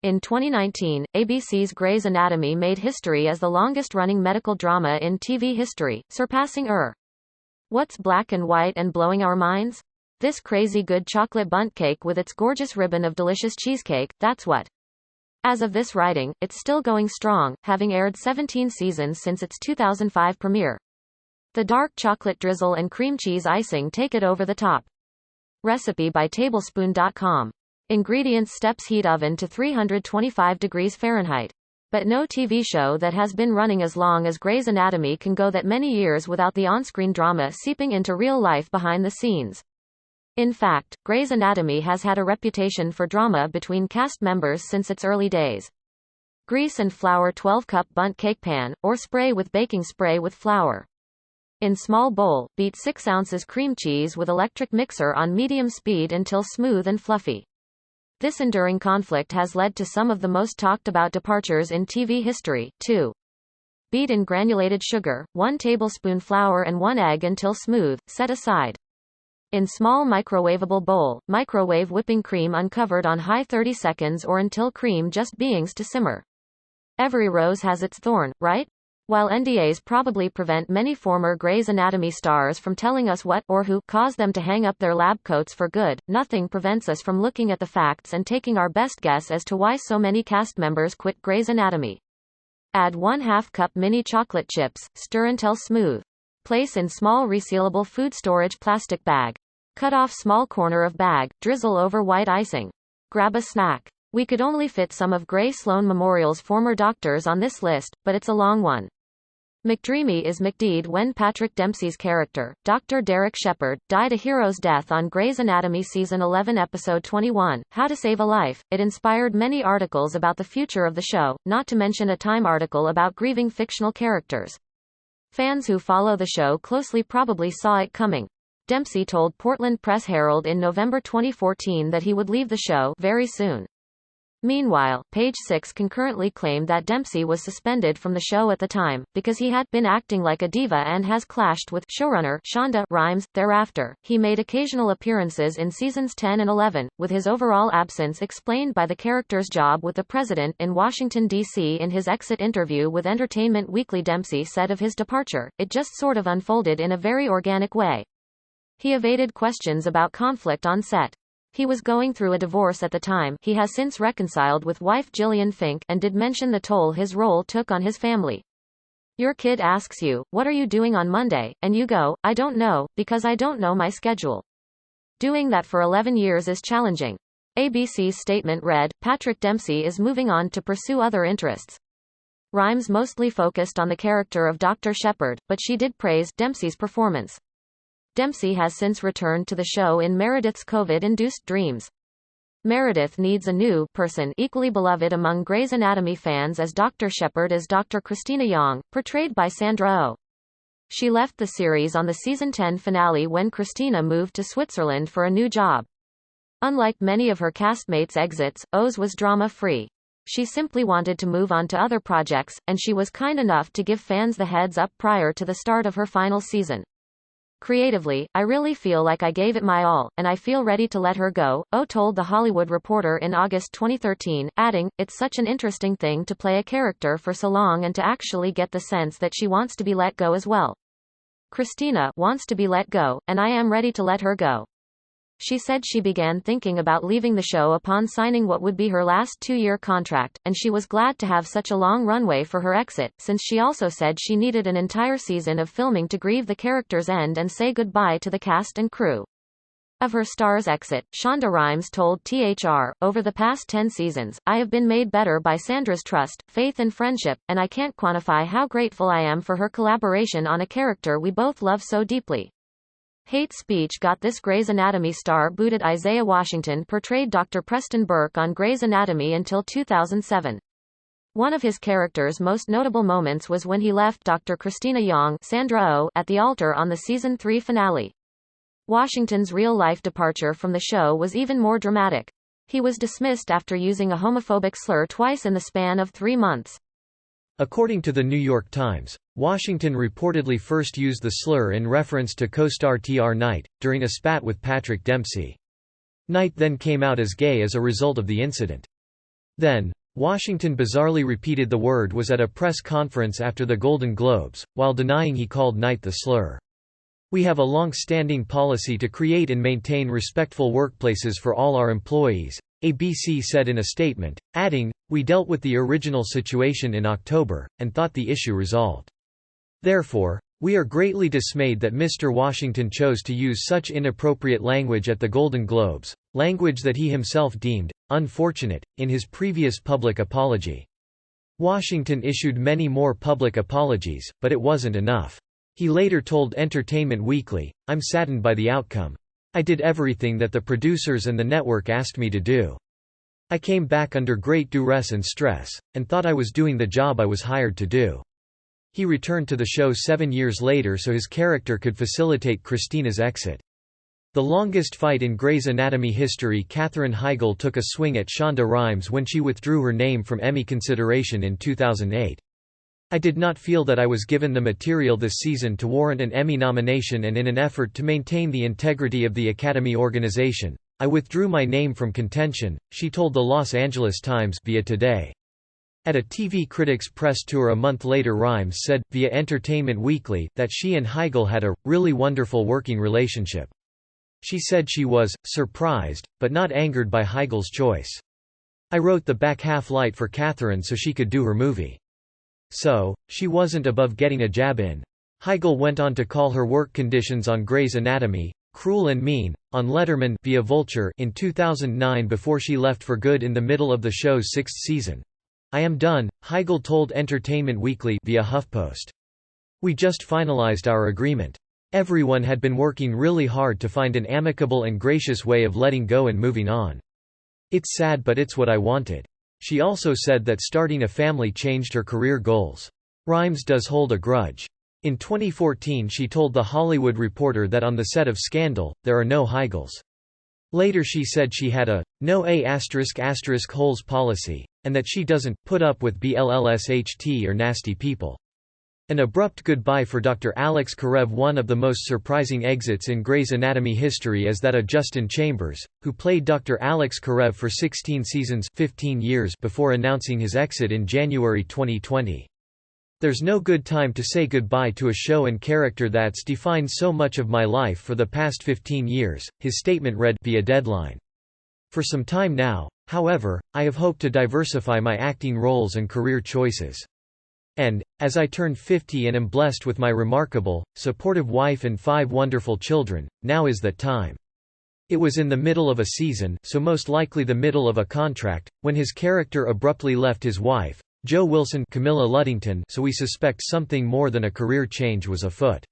In 2019, ABC's Grey's Anatomy made history as the longest-running medical drama in TV history, surpassing What's Black and White and blowing our minds? This crazy good chocolate bundt cake with its gorgeous ribbon of delicious cheesecake, that's what. As of this writing, it's still going strong, having aired 17 seasons since its 2005 premiere. The dark chocolate drizzle and cream cheese icing take it over the top. Recipe by tablespoon.com. Ingredients: steps: heat oven to 325 degrees Fahrenheit. But no TV show that has been running as long as Grey's Anatomy can go that many years without the on-screen drama seeping into real life behind the scenes. In fact, Grey's Anatomy has had a reputation for drama between cast members since its early days. Grease and flour 12-cup bundt cake pan, or spray with baking spray with flour. In small bowl, beat 6 ounces cream cheese with electric mixer on medium speed until smooth and fluffy. This enduring conflict has led to some of the most talked about departures in TV history, too. Beat in granulated sugar, 1 tablespoon flour and 1 egg until smooth, set aside. In small microwavable bowl, microwave whipping cream uncovered on high 30 seconds or until cream just begins to simmer. Every rose has its thorn, right? While NDAs probably prevent many former Grey's Anatomy stars from telling us what, or who, caused them to hang up their lab coats for good, nothing prevents us from looking at the facts and taking our best guess as to why so many cast members quit Grey's Anatomy. Add 1/2 cup mini chocolate chips, stir until smooth. Place in small resealable food storage plastic bag. Cut off small corner of bag, drizzle over white icing. Grab a snack. We could only fit some of Grey Sloan Memorial's former doctors on this list, but it's a long one. McDreamy is McDeed when Patrick Dempsey's character, Dr. Derek Shepherd, died a hero's death on Grey's Anatomy Season 11 Episode 21, How to Save a Life. It inspired many articles about the future of the show, not to mention a Time article about grieving fictional characters. Fans who follow the show closely probably saw it coming. Dempsey told Portland Press Herald in November 2014 that he would leave the show very soon. Meanwhile, Page Six concurrently claimed that Dempsey was suspended from the show at the time, because he had been acting like a diva and has clashed with showrunner Shonda Rhimes. Thereafter, he made occasional appearances in seasons 10 and 11, with his overall absence explained by the character's job with the president in Washington, D.C. In his exit interview with Entertainment Weekly, Dempsey said of his departure, "It just sort of unfolded in a very organic way." He evaded questions about conflict on set. He was going through a divorce at the time. He has since reconciled with wife Gillian Fink and did mention the toll his role took on his family. Your kid asks you, "What are you doing on Monday?" and you go, "I don't know, because I don't know my schedule." Doing that for 11 years is challenging. ABC's statement read, Patrick Dempsey is moving on to pursue other interests. Rhimes mostly focused on the character of Dr. Shepherd, but she did praise Dempsey's performance. Dempsey has since returned to the show in Meredith's COVID-induced dreams. Meredith needs a new person equally beloved among Grey's Anatomy fans as Dr. Shepherd as Dr. Christina Yang, portrayed by Sandra Oh. She left the series on the season 10 finale when Christina moved to Switzerland for a new job. Unlike many of her castmates' exits, Oh's was drama-free. She simply wanted to move on to other projects, and she was kind enough to give fans the heads up prior to the start of her final season. Creatively, I really feel like I gave it my all, and I feel ready to let her go, Oh told The Hollywood Reporter in August 2013, adding, "It's such an interesting thing to play a character for so long and to actually get the sense that she wants to be let go as well. Christina wants to be let go, and I am ready to let her go." She said she began thinking about leaving the show upon signing what would be her last 2-year contract, and she was glad to have such a long runway for her exit, since she also said she needed an entire season of filming to grieve the character's end and say goodbye to the cast and crew. Of her star's exit, Shonda Rhimes told THR, "Over the past 10 seasons, I have been made better by Sandra's trust, faith and friendship, and I can't quantify how grateful I am for her collaboration on a character we both love so deeply." Hate speech got this Grey's Anatomy star booted. Isaiah Washington portrayed Dr. Preston Burke on Grey's Anatomy until 2007. One of his character's most notable moments was when he left Dr. Christina Yang, Sandra Oh, at the altar on the season 3 finale. Washington's real-life departure from the show was even more dramatic. He was dismissed after using a homophobic slur twice in the span of 3 months. According to the New York Times, Washington reportedly first used the slur in reference to co-star Tr. Knight, during a spat with Patrick Dempsey. Knight then came out as gay as a result of the incident. Then, Washington bizarrely repeated the word was at a press conference after the Golden Globes, while denying he called Night the slur. "We have a long-standing policy to create and maintain respectful workplaces for all our employees," ABC said in a statement, adding, "We dealt with the original situation in October, and thought the issue resolved. Therefore, we are greatly dismayed that Mr. Washington chose to use such inappropriate language at the Golden Globes, language that he himself deemed unfortunate, in his previous public apology." Washington issued many more public apologies, but it wasn't enough. He later told Entertainment Weekly, "I'm saddened by the outcome. I did everything that the producers and the network asked me to do. I came back under great duress and stress, and thought I was doing the job I was hired to do." He returned to the show 7 years later so his character could facilitate Christina's exit. The longest fight in Grey's Anatomy history. Katherine Heigl took a swing at Shonda Rhimes when she withdrew her name from Emmy consideration in 2008. "I did not feel that I was given the material this season to warrant an Emmy nomination, and in an effort to maintain the integrity of the Academy organization, I withdrew my name from contention," she told the Los Angeles Times via Today. At a TV Critics Press tour a month later, Rhimes said, via Entertainment Weekly, that she and Heigl had a really wonderful working relationship. She said she was surprised, but not angered by Heigl's choice. "I wrote the back half light for Katherine so she could do her movie. So, she wasn't above getting a jab in." Heigl went on to call her work conditions on Grey's Anatomy cruel and mean, on Letterman via Vulture in 2009 before she left for good in the middle of the show's 6th season. "I am done," Heigl told Entertainment Weekly via HuffPost. "We just finalized our agreement. Everyone had been working really hard to find an amicable and gracious way of letting go and moving on. It's sad, but it's what I wanted." She also said that starting a family changed her career goals. Rhimes does hold a grudge. In 2014 she told The Hollywood Reporter that on the set of Scandal, there are no Heigls. Later she said she had a no holes policy, and that she doesn't put up with BLLSHT or nasty people. An abrupt goodbye for Dr. Alex Karev. One of the most surprising exits in Grey's Anatomy history is that of Justin Chambers, who played Dr. Alex Karev for 16 seasons 15 years before announcing his exit in January 2020. "There's no good time to say goodbye to a show and character that's defined so much of my life for the past 15 years, his statement read via Deadline. "For some time now, however, I have hoped to diversify my acting roles and career choices. And, as I turn 50 and am blessed with my remarkable, supportive wife and 5 wonderful children, now is that time." It was in the middle of a season, so most likely the middle of a contract, when his character abruptly left his wife, Jo Wilson, Camilla Luddington, so we suspect something more than a career change was afoot.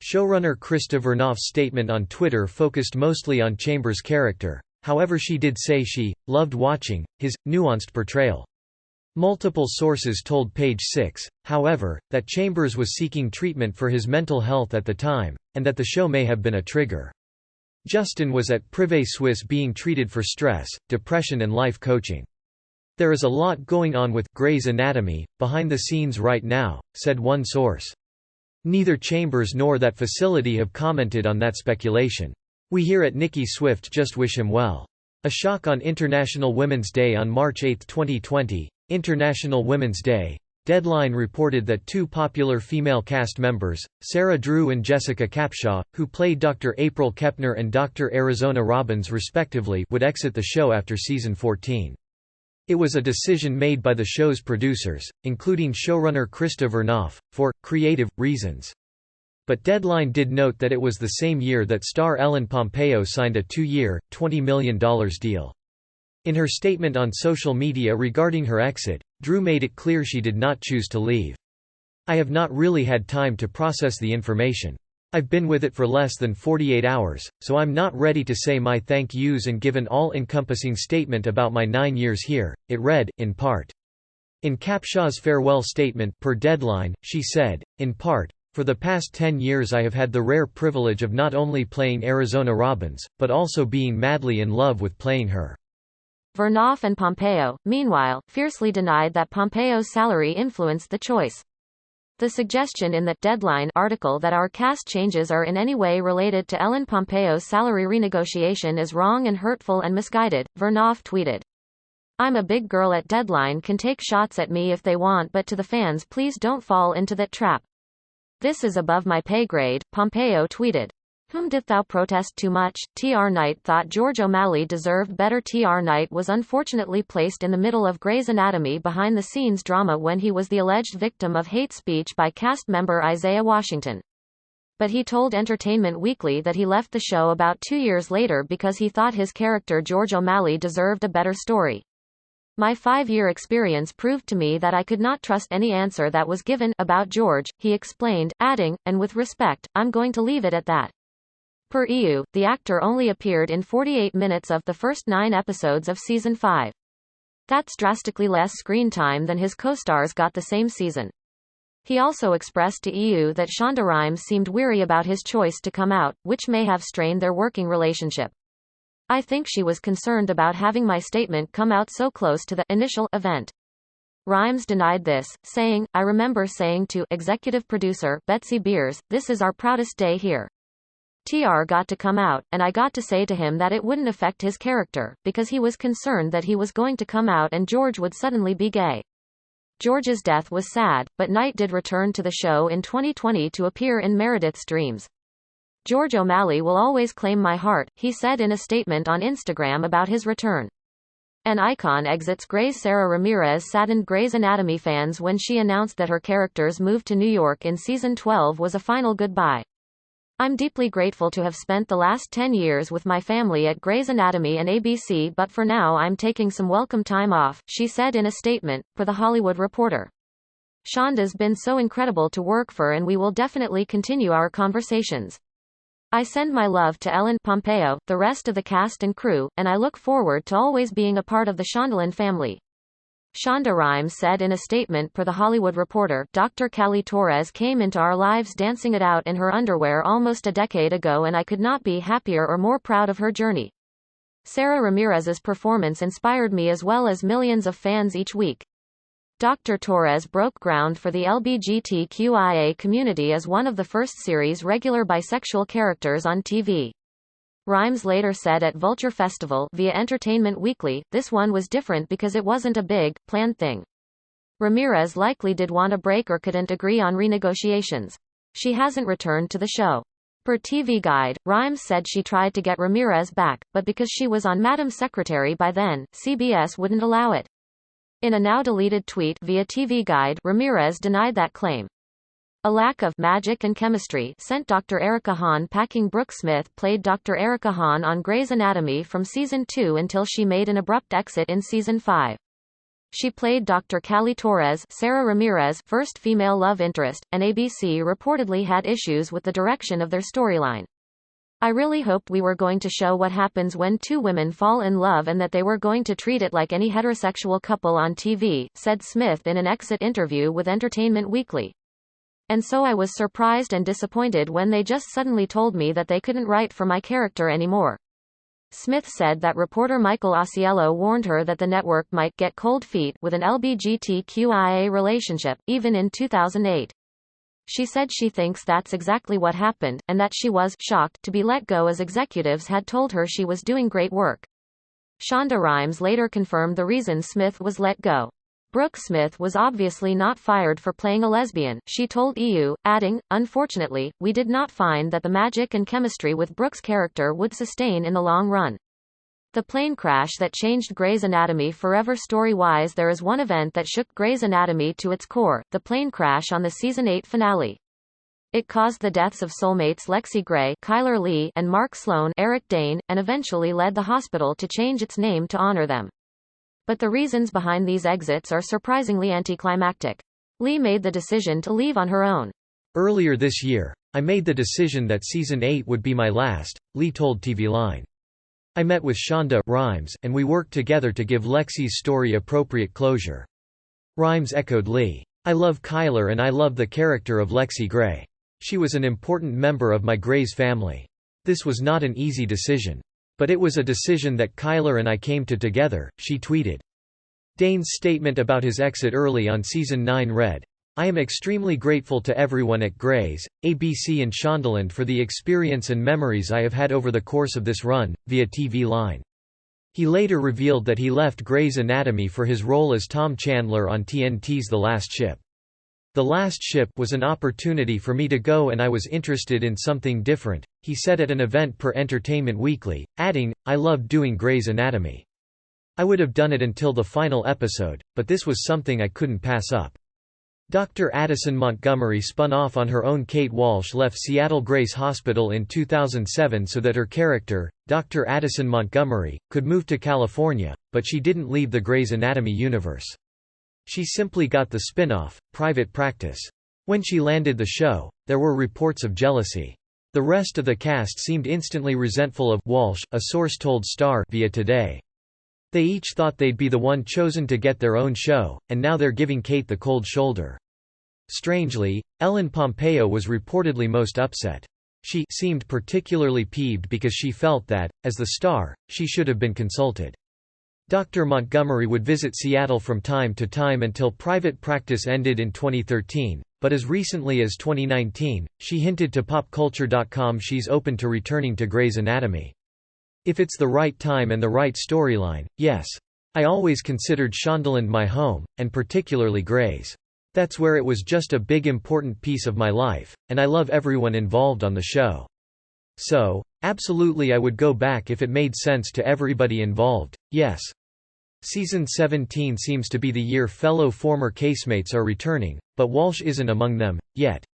Showrunner Krista Vernoff's statement on Twitter focused mostly on Chambers' character, however she did say she loved watching his nuanced portrayal. Multiple sources told Page 6, however, that Chambers was seeking treatment for his mental health at the time, and that the show may have been a trigger. Justin was at Privé Suisse being treated for stress, depression and life coaching. "There is a lot going on with Grey's Anatomy behind the scenes right now," said one source. Neither Chambers nor that facility have commented on that speculation. "We here at Nikki Swift just wish him well." A shock on International Women's Day on March 8, 2020. International Women's Day. Deadline reported that 2 popular female cast members, Sarah Drew and Jessica Capshaw, who played Dr. April Kepner and Dr. Arizona Robbins respectively, would exit the show after season 14. It was a decision made by the show's producers, including showrunner Krista Vernoff, for creative reasons. But Deadline did note that it was the same year that star Ellen Pompeo signed a 2-year, $20 million deal. In her statement on social media regarding her exit, Drew made it clear she did not choose to leave. "I have not really had time to process the information. I've been with it for less than 48 hours, so I'm not ready to say my thank yous and give an all-encompassing statement about my 9 years here," it read, in part. In Capshaw's farewell statement per Deadline, she said, in part, "For the past 10 years I have had the rare privilege of not only playing Arizona Robbins, but also being madly in love with playing her." Vernoff and Pompeo, meanwhile, fiercely denied that Pompeo's salary influenced the choice. The suggestion in the Deadline article that our cast changes are in any way related to Ellen Pompeo's salary renegotiation is wrong and hurtful and misguided, Vernoff tweeted. I'm a big girl at Deadline can take shots at me if they want, but to the fans, please don't fall into that trap. This is above my pay grade, Pompeo tweeted. Whom didst thou protest too much? T.R. Knight thought George O'Malley deserved better. T.R. Knight was unfortunately placed in the middle of Grey's Anatomy behind-the-scenes drama when he was the alleged victim of hate speech by cast member Isaiah Washington. But he told Entertainment Weekly that he left the show about 2 years later because he thought his character George O'Malley deserved a better story. My 5-year experience proved to me that I could not trust any answer that was given about George, he explained, adding, and with respect, I'm going to leave it at that. Per EU, the actor only appeared in 48 minutes of the first 9 episodes of Season 5. That's drastically less screen time than his co-stars got the same season. He also expressed to EU that Shonda Rhimes seemed weary about his choice to come out, which may have strained their working relationship. I think she was concerned about having my statement come out so close to the initial event. Rhimes denied this, saying, I remember saying to executive producer Betsy Beers, this is our proudest day here. TR got to come out, and I got to say to him that it wouldn't affect his character, because he was concerned that he was going to come out and George would suddenly be gay. George's death was sad, but Knight did return to the show in 2020 to appear in Meredith's Dreams. George O'Malley will always claim my heart, he said in a statement on Instagram about his return. An icon exits Grey's Sarah Ramirez saddened Grey's Anatomy fans when she announced that her character's move to New York in Season 12 was a final goodbye. I'm deeply grateful to have spent the last 10 years with my family at Grey's Anatomy and ABC, but for now I'm taking some welcome time off, she said in a statement, per The Hollywood Reporter. Shonda's been so incredible to work for and we will definitely continue our conversations. I send my love to Ellen, Pompeo, the rest of the cast and crew, and I look forward to always being a part of the Shondaland family. Shonda Rhimes said in a statement per The Hollywood Reporter, Dr. Kelly Torres came into our lives dancing it out in her underwear almost a decade ago and I could not be happier or more proud of her journey. Sarah Ramirez's performance inspired me as well as millions of fans each week. Dr. Torres broke ground for the LGBTQIA community as one of the first series regular bisexual characters on TV. Rhimes later said at Vulture Festival via Entertainment Weekly, this one was different because it wasn't a big, planned thing. Ramirez likely did want a break or couldn't agree on renegotiations. She hasn't returned to the show. Per TV Guide, Rhimes said she tried to get Ramirez back, but because she was on Madam Secretary by then, CBS wouldn't allow it. In a now-deleted tweet via TV Guide, Ramirez denied that claim. A lack of magic and chemistry sent Dr. Erica Hahn packing. Brooke Smith played Dr. Erica Hahn on Grey's Anatomy from Season 2 until she made an abrupt exit in Season 5. She played Dr. Callie Torres, Sarah Ramirez's first female love interest, and ABC reportedly had issues with the direction of their storyline. I really hoped we were going to show what happens when two women fall in love and that they were going to treat it like any heterosexual couple on TV, said Smith in an exit interview with Entertainment Weekly. And so I was surprised and disappointed when they just suddenly told me that they couldn't write for my character anymore. Smith said that reporter Michael Ausiello warned her that the network might get cold feet with an LGBTQIA relationship, even in 2008. She said she thinks that's exactly what happened, and that she was shocked to be let go as executives had told her she was doing great work. Shonda Rhimes later confirmed the reason Smith was let go. Brooke Smith was obviously not fired for playing a lesbian, she told EU, adding, unfortunately, we did not find that the magic and chemistry with Brooke's character would sustain in the long run. The plane crash that changed Grey's Anatomy forever. Story-wise, there is one event that shook Grey's Anatomy to its core, the plane crash on the Season 8 finale. It caused the deaths of soulmates Lexi Gray, Kyler Lee, and Mark Sloan, Eric Dane, and eventually led the hospital to change its name to honor them. But the reasons behind these exits are surprisingly anticlimactic. Lee made the decision to leave on her own. Earlier this year, I made the decision that Season 8 would be my last, Lee told TV Line. I met with Shonda Rhimes, and we worked together to give Lexi's story appropriate closure. Rhimes echoed Lee. I love Kyler and I love the character of Lexi Gray. She was an important member of my Grey's family. This was not an easy decision. But it was a decision that Kyler and I came to together, she tweeted. Dane's statement about his exit early on Season 9 read, I am extremely grateful to everyone at Grey's, ABC and Shondaland for the experience and memories I have had over the course of this run, via TV Line. He later revealed that he left Grey's Anatomy for his role as Tom Chandler on TNT's The Last Ship. "The Last Ship was an opportunity for me to go and I was interested in something different," he said at an event per Entertainment Weekly, adding, "I loved doing Grey's Anatomy. I would have done it until the final episode, but this was something I couldn't pass up." Dr. Addison Montgomery spun off on her own. Kate Walsh left Seattle Grace Hospital in 2007 so that her character, Dr. Addison Montgomery, could move to California, but she didn't leave the Grey's Anatomy universe. She simply got the spin-off, Private Practice. When she landed the show, there were reports of jealousy. The rest of the cast seemed instantly resentful of Walsh, a source told Star via Today. They each thought they'd be the one chosen to get their own show, and now they're giving Kate the cold shoulder. Strangely, Ellen Pompeo was reportedly most upset. She seemed particularly peeved because she felt that, as the star, she should have been consulted. Dr. Montgomery would visit Seattle from time to time until Private Practice ended in 2013, but as recently as 2019, she hinted to PopCulture.com she's open to returning to Grey's Anatomy. "If it's the right time and the right storyline, yes. I always considered Shondaland my home, and particularly Grey's. That's where it was just a big important piece of my life, and I love everyone involved on the show. So, absolutely I would go back if it made sense to everybody involved, yes." Season 17 seems to be the year fellow former casemates are returning, but Walsh isn't among them, yet.